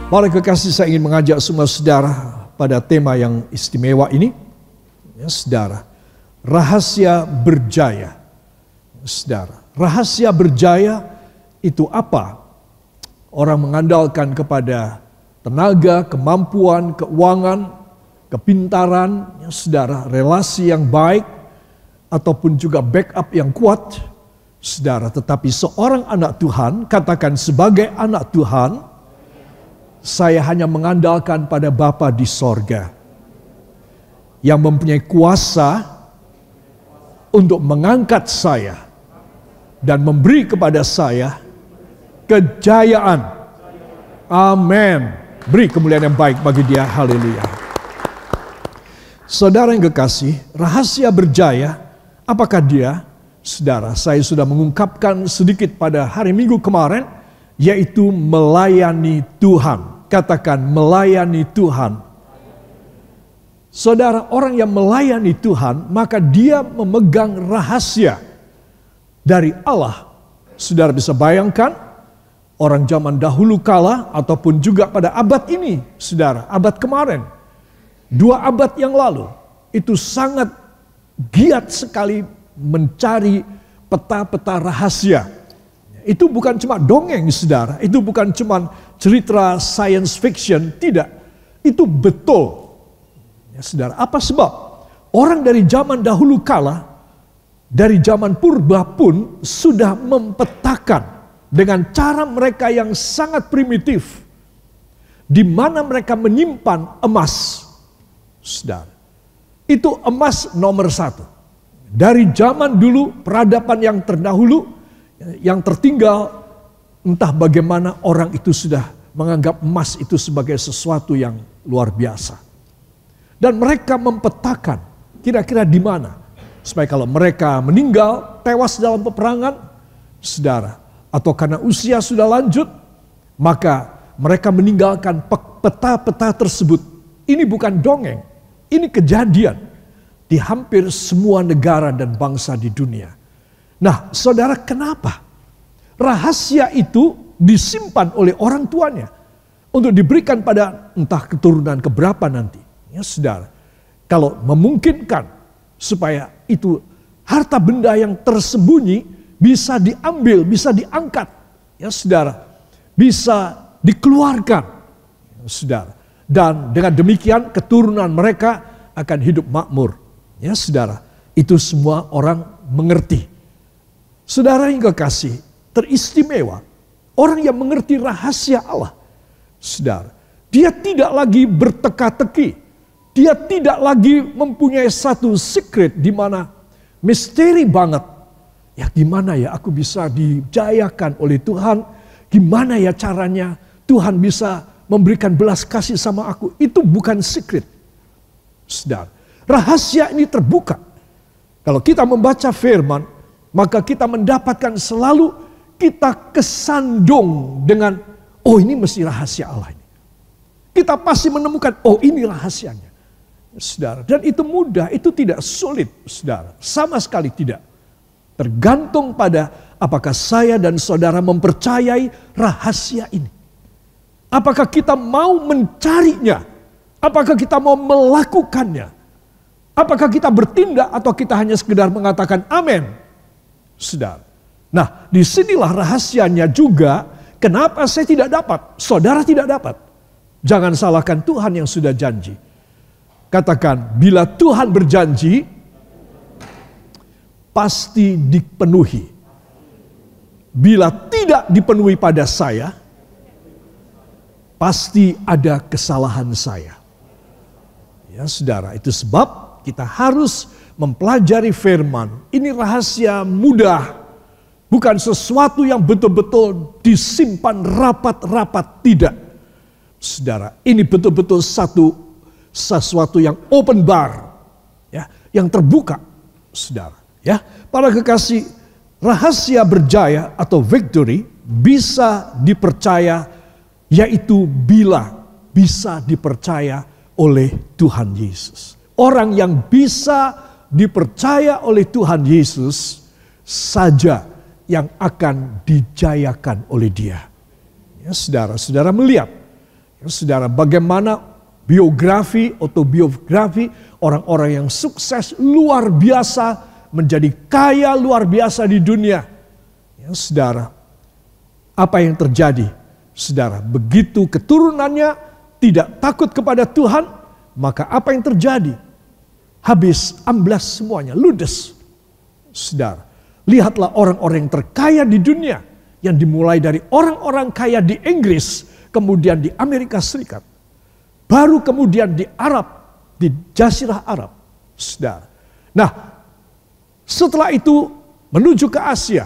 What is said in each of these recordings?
Para kekasih, saya ingin mengajak semua saudara pada tema yang istimewa ini. Ya, saudara, rahasia berjaya. Saudara, rahasia berjaya itu apa? Orang mengandalkan kepada tenaga, kemampuan, keuangan, kepintaran, ya, saudara, relasi yang baik, ataupun juga backup yang kuat. Saudara, tetapi seorang anak Tuhan, katakan sebagai anak Tuhan, saya hanya mengandalkan pada Bapa di sorga yang mempunyai kuasa untuk mengangkat saya dan memberi kepada saya kejayaan. Amin. Beri kemuliaan yang baik bagi Dia. Haleluya. Saudara yang kekasih, rahasia berjaya, apakah dia? Saudara, saya sudah mengungkapkan sedikit pada hari Minggu kemarin, yaitu melayani Tuhan. Katakan melayani Tuhan. Saudara, orang yang melayani Tuhan, maka dia memegang rahasia dari Allah. Saudara bisa bayangkan, orang zaman dahulu kala, ataupun juga pada abad ini, saudara, abad kemarin, 2 abad yang lalu, itu sangat giat sekali mencari peta-peta rahasia. Itu bukan cuma dongeng, saudara. Itu bukan cuma cerita science fiction. Tidak. Itu betul. Ya, saudara. Apa sebab? Orang dari zaman dahulu kala, dari zaman purba pun sudah mempetakan dengan cara mereka yang sangat primitif, di mana mereka menyimpan emas. Saudara. Itu emas nomor 1. Dari zaman dulu, peradaban yang terdahulu, yang tertinggal, entah bagaimana orang itu sudah menganggap emas itu sebagai sesuatu yang luar biasa. Dan mereka mempetakan kira-kira di mana. Supaya kalau mereka meninggal, tewas dalam peperangan, saudara, atau karena usia sudah lanjut, maka mereka meninggalkan peta-peta tersebut. Ini bukan dongeng, ini kejadian di hampir semua negara dan bangsa di dunia. Nah, saudara, kenapa rahasia itu disimpan oleh orang tuanya untuk diberikan pada entah keturunan keberapa nanti? Ya, saudara, kalau memungkinkan supaya itu harta benda yang tersembunyi bisa diambil, bisa diangkat, ya saudara, bisa dikeluarkan, ya, saudara. Dan dengan demikian keturunan mereka akan hidup makmur. Ya, saudara, itu semua orang mengerti. Saudara yang kekasih, teristimewa orang yang mengerti rahasia Allah. Saudara, dia tidak lagi berteka-teki. Dia tidak lagi mempunyai satu secret di mana misteri banget. Ya, gimana ya aku bisa dijayakan oleh Tuhan? Gimana ya caranya Tuhan bisa memberikan belas kasih sama aku? Itu bukan secret. Saudara, rahasia ini terbuka. Kalau kita membaca firman, maka kita mendapatkan selalu kita kesandung dengan, oh ini mesti rahasia Allah ini. Kita pasti menemukan, oh ini rahasianya. Saudara, dan itu mudah, itu tidak sulit, saudara. Sama sekali tidak. Tergantung pada apakah saya dan saudara mempercayai rahasia ini. Apakah kita mau mencarinya? Apakah kita mau melakukannya? Apakah kita bertindak atau kita hanya sekedar mengatakan amin? Saudara. Nah, disinilah rahasianya juga kenapa saya tidak dapat, saudara tidak dapat. Jangan salahkan Tuhan yang sudah janji. Katakan, bila Tuhan berjanji, pasti dipenuhi. Bila tidak dipenuhi pada saya, pasti ada kesalahan saya. Ya, saudara, itu sebab kita harus mempelajari firman. Ini rahasia mudah. Bukan sesuatu yang betul-betul disimpan rapat-rapat. Tidak. Saudara, ini betul-betul sesuatu yang open bar. Ya, yang terbuka. Saudara. Ya, para kekasih, rahasia berjaya atau victory bisa dipercaya, yaitu bila bisa dipercaya oleh Tuhan Yesus. Orang yang bisa dipercaya oleh Tuhan Yesus saja yang akan dijayakan oleh Dia. Ya, saudara-saudara melihat Ya, saudara, bagaimana biografi, autobiografi orang-orang yang sukses luar biasa, menjadi kaya luar biasa di dunia. Ya, saudara, apa yang terjadi? Saudara, begitu keturunannya tidak takut kepada Tuhan, maka apa yang terjadi? Habis, amblas semuanya, ludes. Saudara, lihatlah orang-orang yang terkaya di dunia, yang dimulai dari orang-orang kaya di Inggris, kemudian di Amerika Serikat, baru kemudian di Arab, di Jazirah Arab. Saudara. Nah, setelah itu menuju ke Asia,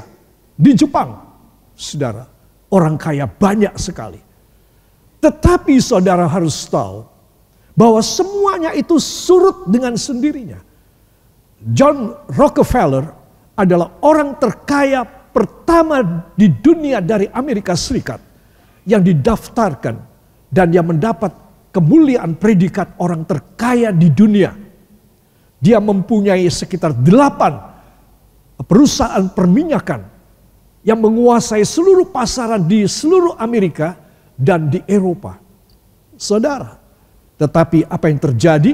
di Jepang. Saudara, orang kaya banyak sekali. Tetapi saudara harus tahu bahwa semuanya itu surut dengan sendirinya. John Rockefeller adalah orang terkaya pertama di dunia dari Amerika Serikat yang didaftarkan dan yang mendapat kemuliaan predikat orang terkaya di dunia. Dia mempunyai sekitar 8 perusahaan perminyakan yang menguasai seluruh pasaran di seluruh Amerika dan di Eropa. Saudara, tetapi apa yang terjadi?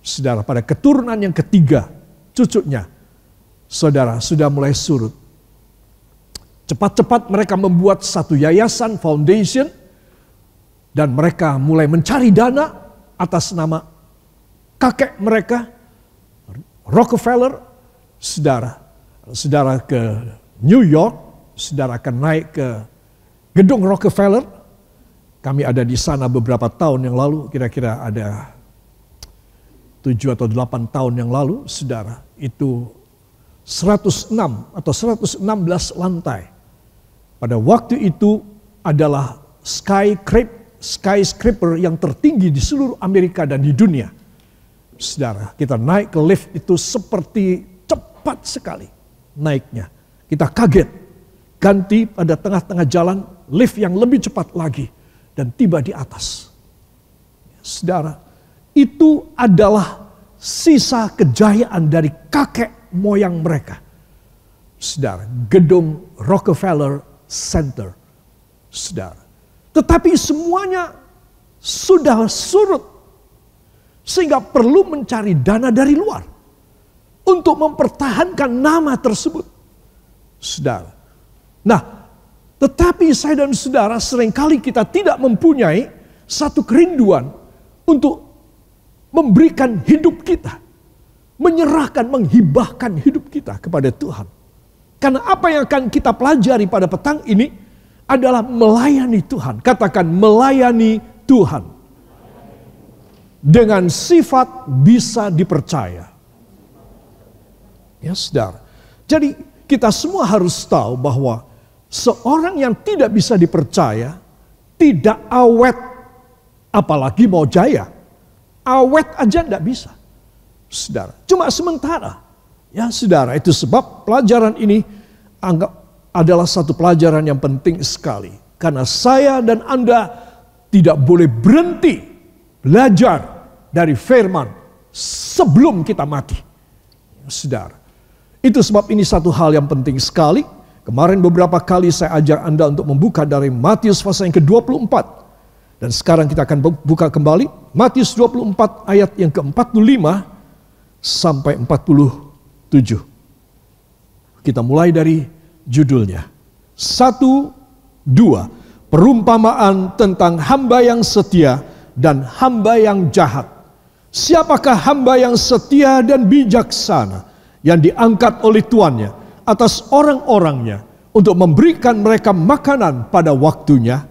Saudara, pada keturunan yang ketiga, cucunya, saudara, sudah mulai surut. Cepat-cepat mereka membuat satu yayasan, foundation, dan mereka mulai mencari dana atas nama kakek mereka, Rockefeller. Saudara ke New York, saudara akan naik ke gedung Rockefeller. Kami ada di sana beberapa tahun yang lalu, kira-kira ada 7 atau 8 tahun yang lalu, saudara. Itu 106 atau 116 lantai. Pada waktu itu adalah skyscraper yang tertinggi di seluruh Amerika dan di dunia. Saudara, kita naik ke lift itu seperti cepat sekali naiknya. Kita kaget, ganti pada tengah-tengah jalan lift yang lebih cepat lagi dan tiba di atas. Saudara, itu adalah sisa kejayaan dari kakek moyang mereka. Saudara, gedung Rockefeller Center. Saudara, tetapi semuanya sudah surut sehingga perlu mencari dana dari luar untuk mempertahankan nama tersebut. Saudara. Nah, tetapi saya dan saudara seringkali kita tidak mempunyai satu kerinduan untuk memberikan hidup kita, menyerahkan, menghibahkan hidup kita kepada Tuhan. Karena apa yang akan kita pelajari pada petang ini adalah melayani Tuhan. Katakan melayani Tuhan. Dengan sifat bisa dipercaya. Ya, saudara. Jadi kita semua harus tahu bahwa seorang yang tidak bisa dipercaya tidak awet, apalagi mau jaya. Awet aja tidak bisa. Saudara, cuma sementara. Ya, saudara, itu sebab pelajaran ini anggap adalah satu pelajaran yang penting sekali. Karena saya dan Anda tidak boleh berhenti belajar dari firman sebelum kita mati. Saudara, itu sebab ini satu hal yang penting sekali. Kemarin beberapa kali saya ajak Anda untuk membuka dari Matius pasal yang ke-24. Dan sekarang kita akan buka kembali Matius 24 ayat yang ke-45 sampai 47. Kita mulai dari judulnya. 1, 2. Perumpamaan tentang hamba yang setia dan hamba yang jahat. Siapakah hamba yang setia dan bijaksana yang diangkat oleh tuannya atas orang-orangnya untuk memberikan mereka makanan pada waktunya?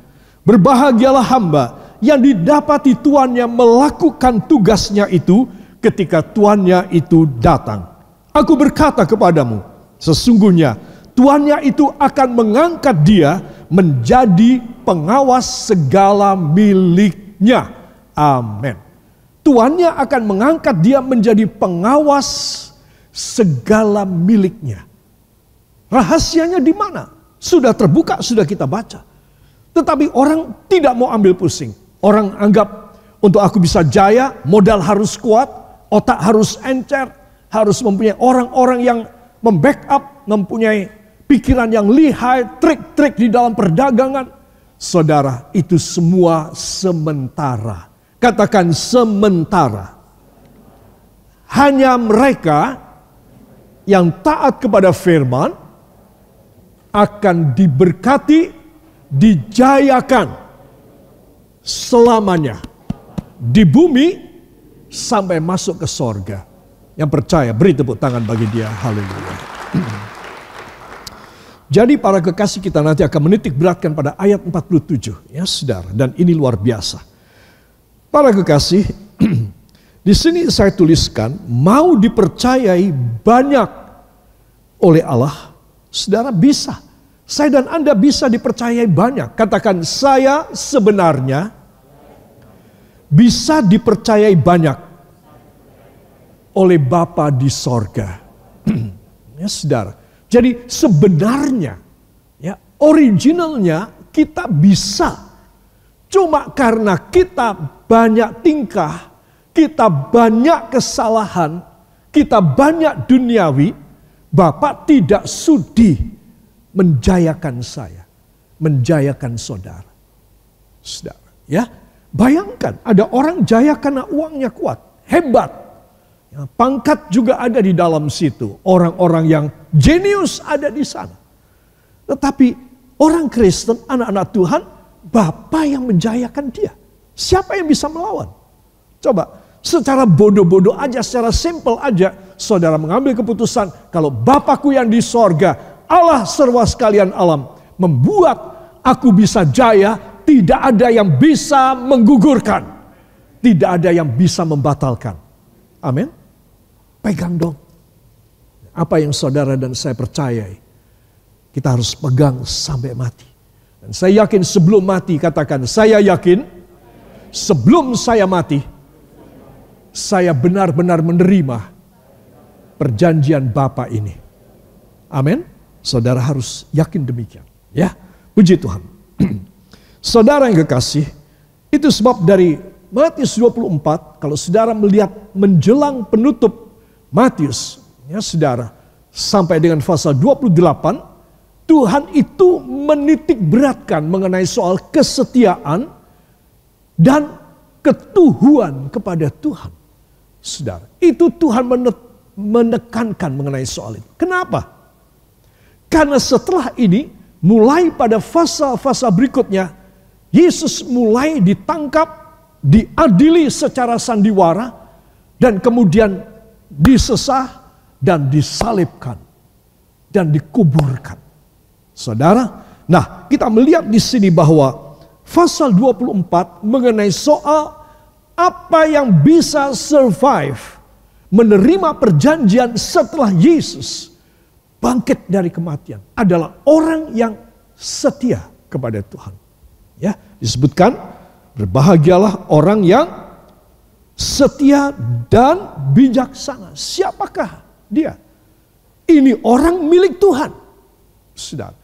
Berbahagialah hamba yang didapati tuannya melakukan tugasnya itu ketika tuannya itu datang. Aku berkata kepadamu, sesungguhnya tuannya itu akan mengangkat dia menjadi pengawas segala miliknya. Amin. Tuannya akan mengangkat dia menjadi pengawas segala miliknya. Rahasianya di mana? Sudah terbuka, sudah kita baca. Tetapi orang tidak mau ambil pusing. Orang anggap untuk aku bisa jaya, modal harus kuat, otak harus encer, harus mempunyai orang-orang yang membackup, mempunyai pikiran yang lihai, trik-trik di dalam perdagangan. Saudara, itu semua sementara. Katakan sementara. Hanya mereka yang taat kepada firman akan diberkati, dijayakan selamanya di bumi sampai masuk ke sorga. Yang percaya beri tepuk tangan bagi dia. Haleluya. Jadi para kekasih, kita nanti akan menitik beratkan pada ayat 47 ya saudara, dan ini luar biasa. Para kekasih, di sini saya tuliskan mau dipercayai banyak oleh Allah. Saudara bisa. Saya dan Anda bisa dipercayai banyak. Katakan, saya sebenarnya bisa dipercayai banyak oleh Bapa di sorga. Ya saudara. Jadi sebenarnya, ya originalnya kita bisa. Cuma karena kita banyak tingkah, kita banyak kesalahan, kita banyak duniawi, Bapak tidak sudi menjayakan saya, menjayakan saudara. Saudara, ya. Bayangkan ada orang jaya karena uangnya kuat, hebat. Ya, pangkat juga ada di dalam situ. Orang-orang yang jenius ada di sana. Tetapi orang Kristen, anak-anak Tuhan, Bapa yang menjayakan dia. Siapa yang bisa melawan? Coba, secara bodoh-bodoh aja, secara simple aja, saudara mengambil keputusan, kalau Bapakku yang di sorga, Allah serwa sekalian alam, membuat aku bisa jaya, tidak ada yang bisa menggugurkan. Tidak ada yang bisa membatalkan. Amin. Pegang dong. Apa yang saudara dan saya percayai, kita harus pegang sampai mati. Dan saya yakin sebelum mati, katakan, saya yakin sebelum saya mati, saya benar-benar menerima perjanjian Bapa ini. Amin. Saudara harus yakin demikian. Ya, puji Tuhan. Saudara yang kekasih, itu sebab dari Matius 24, kalau saudara melihat menjelang penutup Matius, ya saudara, sampai dengan pasal 28, Tuhan itu menitik beratkan mengenai soal kesetiaan dan ketuhuan kepada Tuhan. Saudara, itu Tuhan menekankan mengenai soal itu. Kenapa? Karena setelah ini, mulai pada fasa-fasa berikutnya, Yesus mulai ditangkap, diadili secara sandiwara, dan kemudian disesah dan disalibkan dan dikuburkan. Saudara, nah kita melihat di sini bahwa pasal 24 mengenai soal apa yang bisa survive, menerima perjanjian setelah Yesus bangkit dari kematian, adalah orang yang setia kepada Tuhan. Ya, disebutkan berbahagialah orang yang setia dan bijaksana. Siapakah dia? Ini orang milik Tuhan. Saudara,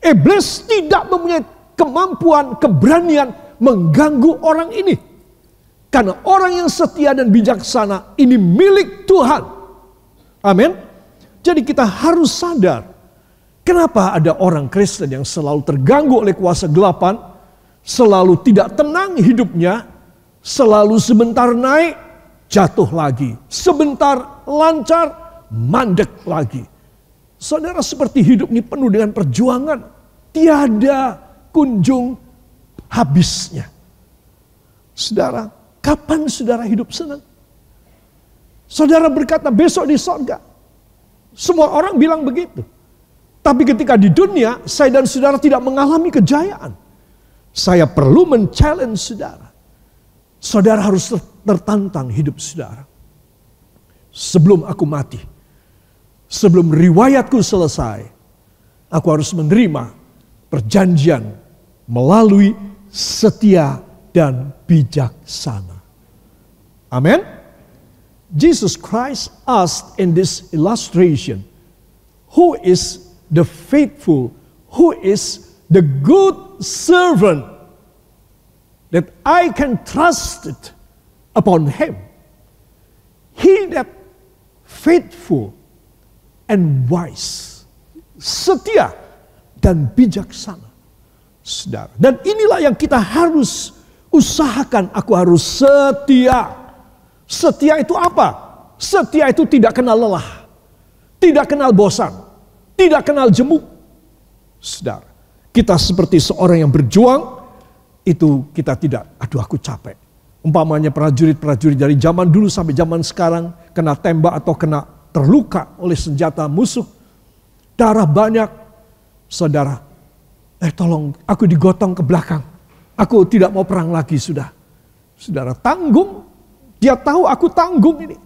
iblis tidak mempunyai kemampuan, keberanian mengganggu orang ini. Karena orang yang setia dan bijaksana ini milik Tuhan. Amin. Jadi kita harus sadar, kenapa ada orang Kristen yang selalu terganggu oleh kuasa gelapan, selalu tidak tenang hidupnya, selalu sebentar naik, jatuh lagi. Sebentar lancar, mandek lagi. Saudara, seperti hidup ini penuh dengan perjuangan. Tiada kunjung habisnya. Saudara, kapan saudara hidup senang? Saudara berkata besok di sorga. Semua orang bilang begitu. Tapi ketika di dunia, saya dan saudara tidak mengalami kejayaan. Saya perlu men-challenge saudara. Saudara harus tertantang hidup saudara. Sebelum aku mati, sebelum riwayatku selesai, aku harus menerima perjanjian melalui setia dan bijaksana. Amin. Jesus Christ asked in this illustration, who is the faithful, who is the good servant that I can trust it upon him. He that faithful and wise, setia dan bijaksana. Saudara. Dan inilah yang kita harus usahakan. Aku harus setia. Setia itu apa? Setia itu tidak kenal lelah. Tidak kenal bosan. Tidak kenal jemu. Saudara. Kita seperti seorang yang berjuang. Itu kita tidak, aduh aku capek. Umpamanya prajurit-prajurit dari zaman dulu sampai zaman sekarang kena tembak atau kena terluka oleh senjata musuh. Darah banyak. Saudara, tolong aku digotong ke belakang. Aku tidak mau perang lagi sudah. Saudara, tanggung. Dia tahu aku tanggung ini.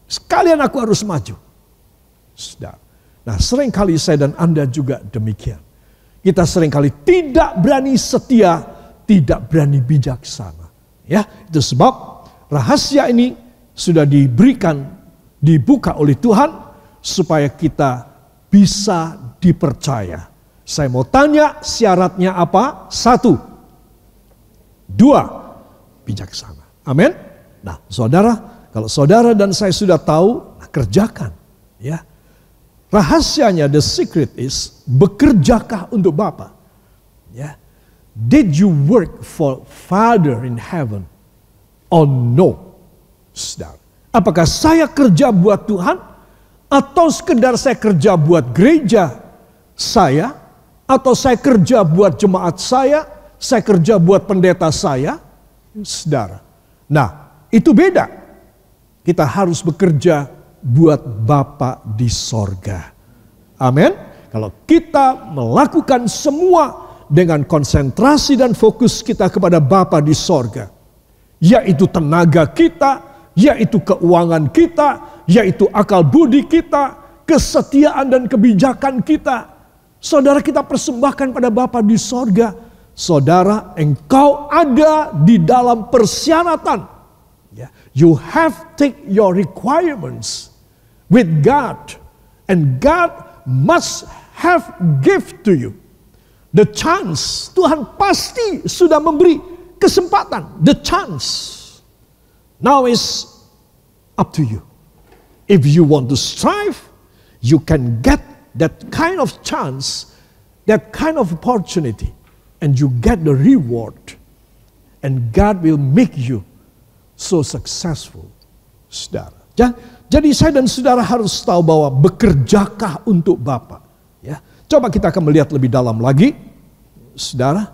Sekalian aku harus maju. Saudara. Nah, seringkali saya dan Anda juga demikian. Kita seringkali tidak berani setia, tidak berani bijaksana. Ya, itu sebab rahasia ini sudah dibuka oleh Tuhan supaya kita bisa dipercaya. Saya mau tanya syaratnya apa? 1, 2, bijaksana. Amin. Nah, saudara, kalau saudara dan saya sudah tahu, kerjakan. Ya, rahasianya, the secret is, bekerjakah untuk Bapa? Ya. Did you work for Father in heaven or no? Saudara, apakah saya kerja buat Tuhan atau sekedar saya kerja buat gereja saya, atau saya kerja buat jemaat saya kerja buat pendeta saya? Saudara. Nah, itu beda. Kita harus bekerja buat Bapa di sorga. Amin. Kalau kita melakukan semua dengan konsentrasi dan fokus kita kepada Bapa di sorga, yaitu tenaga kita, yaitu keuangan kita, yaitu akal budi kita, kesetiaan dan kebijakan kita, saudara, kita persembahkan pada Bapa di sorga. Saudara, engkau ada di dalam persyaratan. You have take your requirements with God, and God must have give to you the chance. Tuhan pasti sudah memberi kesempatan, the chance. Now is up to you. If you want to strive, you can get that kind of chance, that kind of opportunity, and you get the reward. And God will make you so successful. Saudara. Jadi saya dan saudara harus tahu bahwa bekerjakah untuk Bapa. Ya. Coba kita akan melihat lebih dalam lagi. Saudara.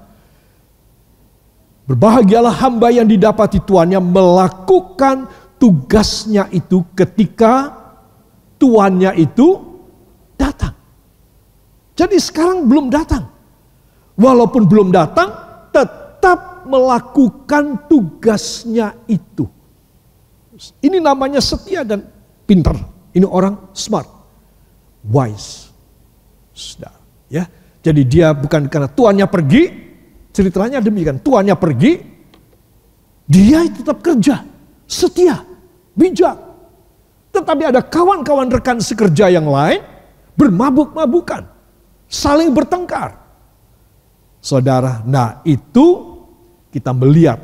Berbahagialah hamba yang didapati tuannya melakukan tugasnya itu ketika tuannya itu datang. Jadi sekarang belum datang. Walaupun belum datang, tetap melakukan tugasnya itu. Ini namanya setia dan pintar. Ini orang smart, wise. Sudah, ya. Jadi dia bukan karena tuannya pergi, ceritanya demikian. Tuannya pergi, dia tetap kerja, setia, bijak. Tetapi ada kawan-kawan rekan sekerja yang lain bermabuk-mabukan, saling bertengkar. Saudara, nah itu kita melihat.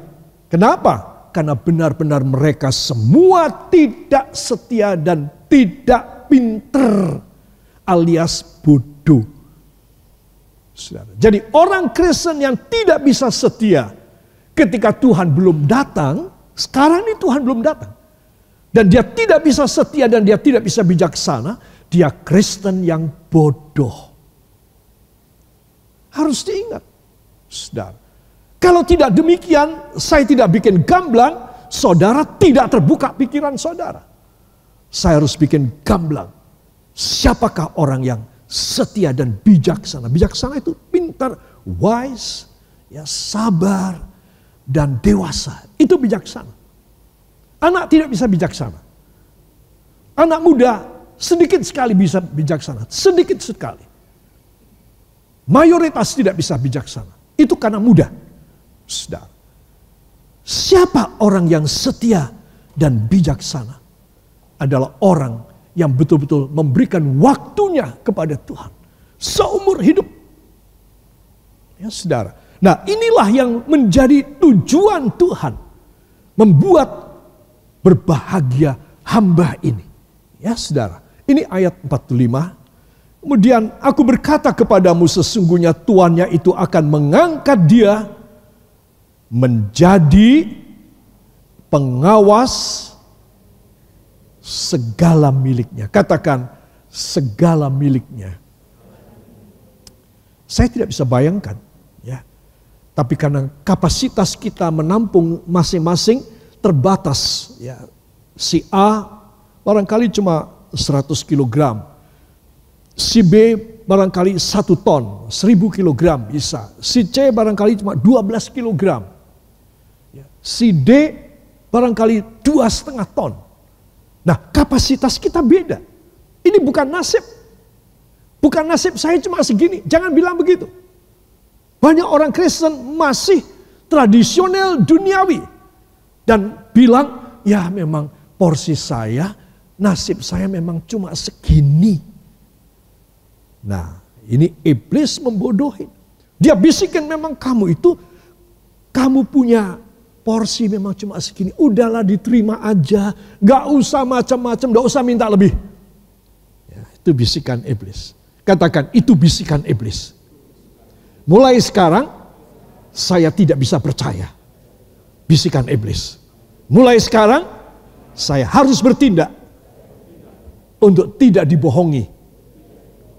Kenapa? Karena benar-benar mereka semua tidak setia dan tidak pinter, alias bodoh. Saudara. Jadi orang Kristen yang tidak bisa setia ketika Tuhan belum datang, sekarang ini Tuhan belum datang. Dan dia tidak bisa setia dan dia tidak bisa bijaksana, dia Kristen yang bodoh. Harus diingat. Saudara. Kalau tidak demikian, saya tidak bikin gamblang, saudara tidak terbuka pikiran saudara. Saya harus bikin gamblang. Siapakah orang yang setia dan bijaksana? Bijaksana itu pintar, wise, ya, sabar, dan dewasa. Itu bijaksana. Anak tidak bisa bijaksana. Anak muda sedikit sekali bisa bijaksana. Sedikit sekali. Mayoritas tidak bisa bijaksana. Itu karena muda. Saudara. Siapa orang yang setia dan bijaksana? Adalah orang yang betul-betul memberikan waktunya kepada Tuhan. Seumur hidup. Ya, saudara. Nah, inilah yang menjadi tujuan Tuhan. Membuat berbahagia hamba ini. Ya, saudara. Ini ayat 45. Kemudian aku berkata kepadamu, sesungguhnya tuannya itu akan mengangkat dia menjadi pengawas segala miliknya. Katakan segala miliknya. Saya tidak bisa bayangkan, ya. Tapi karena kapasitas kita menampung masing-masing terbatas, ya. Si A barangkali cuma 100 kilogram. Si B barangkali 1 ton, 1000 kilogram bisa. Si C barangkali cuma 12 kilogram. Si D barangkali 2,5 ton. Nah, kapasitas kita beda. Ini bukan nasib. Bukan nasib saya cuma segini. Jangan bilang begitu. Banyak orang Kristen masih tradisional duniawi. Dan bilang, ya memang porsi saya, nasib saya memang cuma segini. Nah, ini iblis membodohi. Dia bisikin memang kamu punya porsi memang cuma segini. Udahlah diterima aja. Gak usah macam-macam, gak usah minta lebih. Ya, itu bisikan iblis. Katakan, itu bisikan iblis. Mulai sekarang, saya tidak bisa percaya. Bisikan iblis. Mulai sekarang, saya harus bertindak untuk tidak dibohongi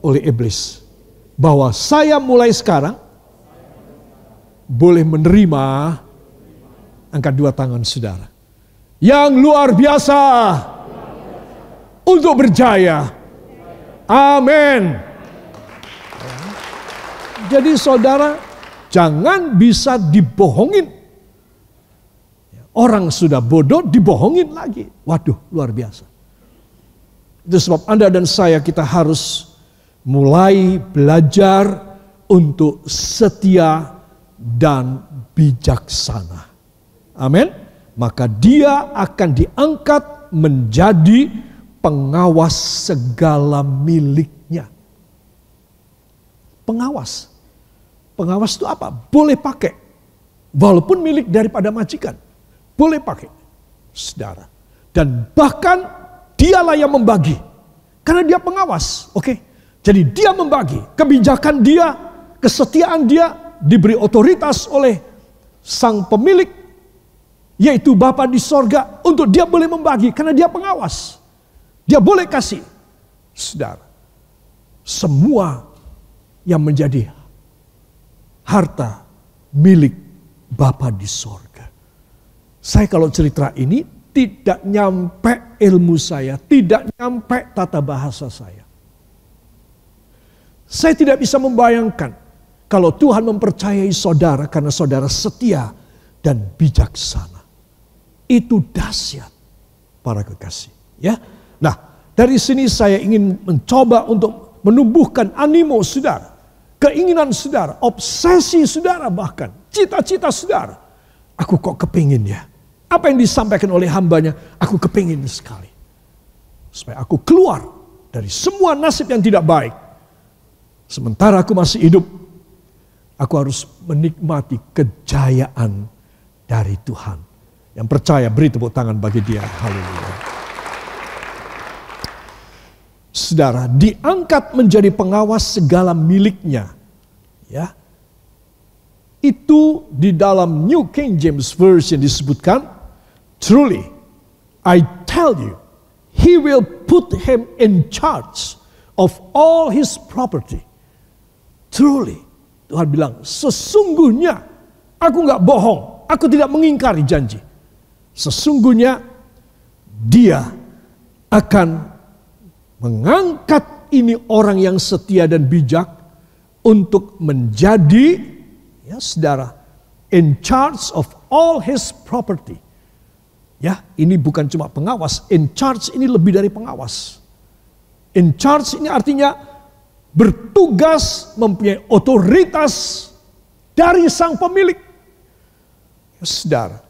oleh iblis. Bahwa saya mulai sekarang boleh menerima, angkat 2 tangan saudara, yang luar biasa untuk berjaya. Amin. Jadi saudara, jangan bisa dibohongin. Orang sudah bodoh dibohongin lagi. Waduh, luar biasa. Itu sebab Anda dan saya kita harus mulai belajar untuk setia dan bijaksana. Amin. Maka dia akan diangkat menjadi pengawas segala miliknya. Pengawas. Pengawas itu apa? Boleh pakai. Walaupun milik daripada majikan. Boleh pakai. Saudara. Dan bahkan dialah yang membagi. Karena dia pengawas. Oke. Jadi dia membagi kebijakan dia, kesetiaan dia diberi otoritas oleh sang pemilik, yaitu Bapa di sorga, untuk dia boleh membagi karena dia pengawas. Dia boleh kasih. Saudara, semua yang menjadi harta milik Bapa di sorga. Saya kalau cerita ini tidak nyampe ilmu saya, tidak nyampe tata bahasa saya. Saya tidak bisa membayangkan kalau Tuhan mempercayai saudara karena saudara setia dan bijaksana. Itu dahsyat, para kekasih. Ya, nah dari sini saya ingin mencoba untuk menumbuhkan animo saudara, keinginan saudara, obsesi saudara, bahkan cita-cita saudara. Aku kok kepingin ya, apa yang disampaikan oleh hambanya, aku kepingin sekali. Supaya aku keluar dari semua nasib yang tidak baik. Sementara aku masih hidup, aku harus menikmati kejayaan dari Tuhan. Yang percaya beri tepuk tangan bagi dia. Haleluya. Saudara, diangkat menjadi pengawas segala miliknya. Ya. Itu di dalam New King James Version disebutkan, truly, I tell you, he will put him in charge of all his property. Truly, Tuhan bilang, sesungguhnya aku gak bohong, aku tidak mengingkari janji. Sesungguhnya dia akan mengangkat ini orang yang setia dan bijak untuk menjadi, ya saudara, in charge of all his property. Ya, ini bukan cuma pengawas, in charge ini lebih dari pengawas. In charge ini artinya bertugas, mempunyai otoritas dari sang pemilik. Ya, saudara,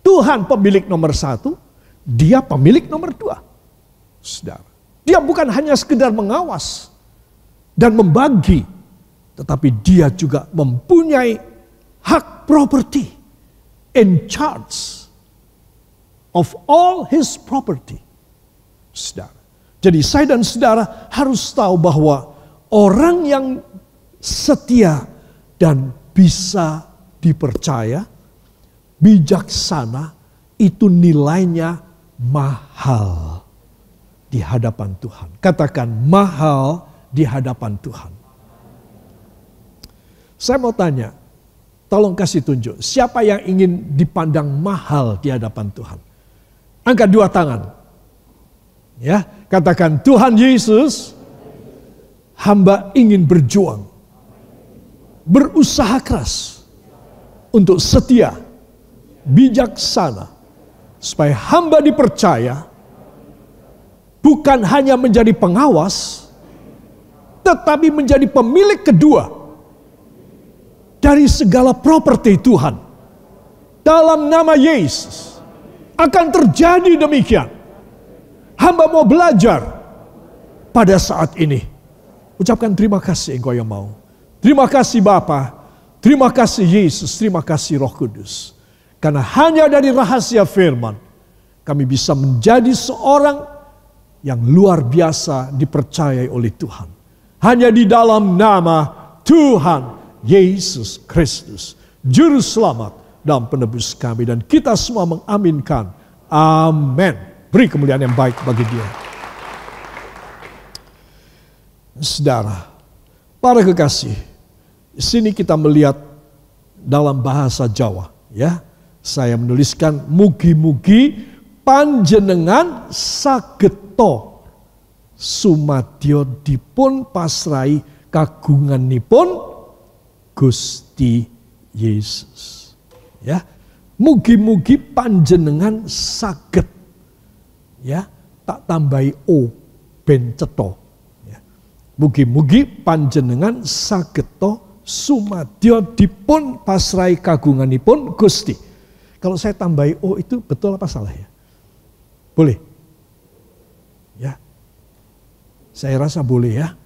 Tuhan pemilik nomor 1, dia pemilik nomor 2. Saudara, dia bukan hanya sekedar mengawas dan membagi, tetapi dia juga mempunyai hak property, in charge of all his property. Saudara, jadi saya dan saudara harus tahu bahwa orang yang setia dan bisa dipercaya, bijaksana, itu nilainya mahal di hadapan Tuhan. Katakan mahal di hadapan Tuhan. Saya mau tanya, tolong kasih tunjuk, siapa yang ingin dipandang mahal di hadapan Tuhan? Angkat 2 tangan. Ya, katakan Tuhan Yesus, hamba ingin berjuang, berusaha keras untuk setia, bijaksana, supaya hamba dipercaya bukan hanya menjadi pengawas, tetapi menjadi pemilik kedua dari segala properti Tuhan. Dalam nama Yesus akan terjadi demikian. Hamba mau belajar pada saat ini. Ucapkan terima kasih engkau yang mau. Terima kasih Bapa, terima kasih Yesus, terima kasih Roh Kudus. Karena hanya dari rahasia firman kami bisa menjadi seorang yang luar biasa dipercayai oleh Tuhan. Hanya di dalam nama Tuhan Yesus Kristus, Juru Selamat dan Penebus kami. Dan kita semua mengaminkan. Amin. Beri kemuliaan yang baik bagi Dia. Saudara, para kekasih, di sini kita melihat dalam bahasa Jawa. Ya, saya menuliskan mugi-mugi panjenengan sageto sumadyo dipun pasrai kagunganipun Gusti Yesus. Ya, mugi-mugi panjenengan saged, ya, tak tambahi o ben cetha. Ya. Mugi-mugi panjenengan sageto sumadyo dipun pasrai kagunganipun Gusti. Kalau saya tambahi o itu betul apa salah ya? Boleh? Ya. Saya rasa boleh ya.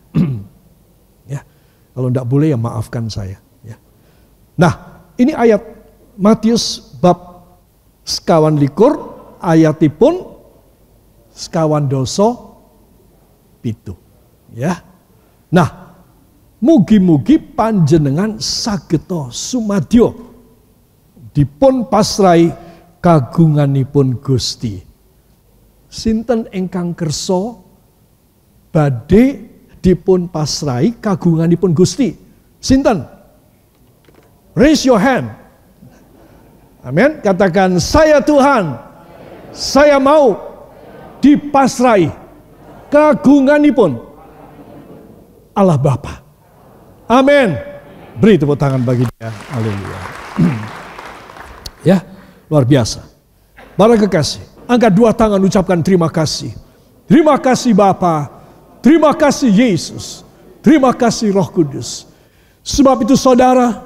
Ya. Kalau tidak boleh ya maafkan saya. Ya. Nah, ini ayat Matius bab 21 ayatipun 27. Ya. Nah, mugi-mugi panjenengan sageto sumadyo dipun pasrai kagunganipun Gusti. Sinten ingkang kersa badhe dipun pasrai kagunganipun Gusti? Sinten? Raise your hand. Amin. Katakan, saya Tuhan, saya mau dipasrai kagunganipun Allah Bapa. Amin. Beri tepuk tangan bagi Dia. Haleluya. Ya, luar biasa. Para kekasih, angkat 2 tangan, ucapkan terima kasih. Terima kasih Bapa, terima kasih Yesus, terima kasih Roh Kudus. Sebab itu saudara,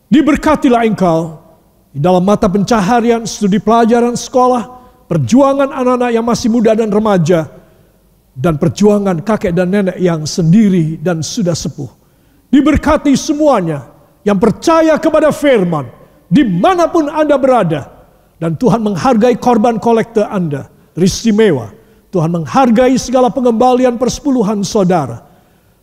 diberkatilah engkau di dalam mata pencaharian, studi pelajaran sekolah, perjuangan anak-anak yang masih muda dan remaja, dan perjuangan kakek dan nenek yang sendiri dan sudah sepuh. Diberkati semuanya yang percaya kepada firman, dimanapun Anda berada. Dan Tuhan menghargai korban kolekte Anda, istimewa. Tuhan menghargai segala pengembalian persepuluhan saudara.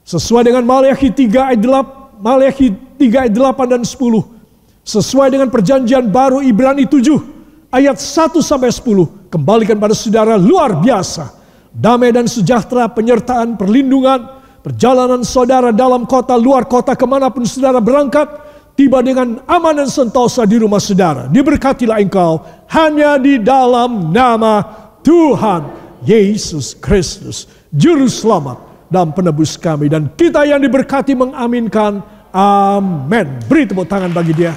Sesuai dengan Maleakhi 3 ayat 8 dan 10. Sesuai dengan perjanjian baru Ibrani 7 ayat 1 sampai 10. Kembalikan pada saudara luar biasa. Damai dan sejahtera, penyertaan, perlindungan, perjalanan saudara dalam kota, luar kota, kemanapun saudara berangkat, tiba dengan aman dan sentosa di rumah saudara. Diberkatilah engkau hanya di dalam nama Tuhan Yesus Kristus, Juru Selamat dan Penebus kami. Dan kita yang diberkati mengaminkan, amin. Beri tepuk tangan bagi Dia.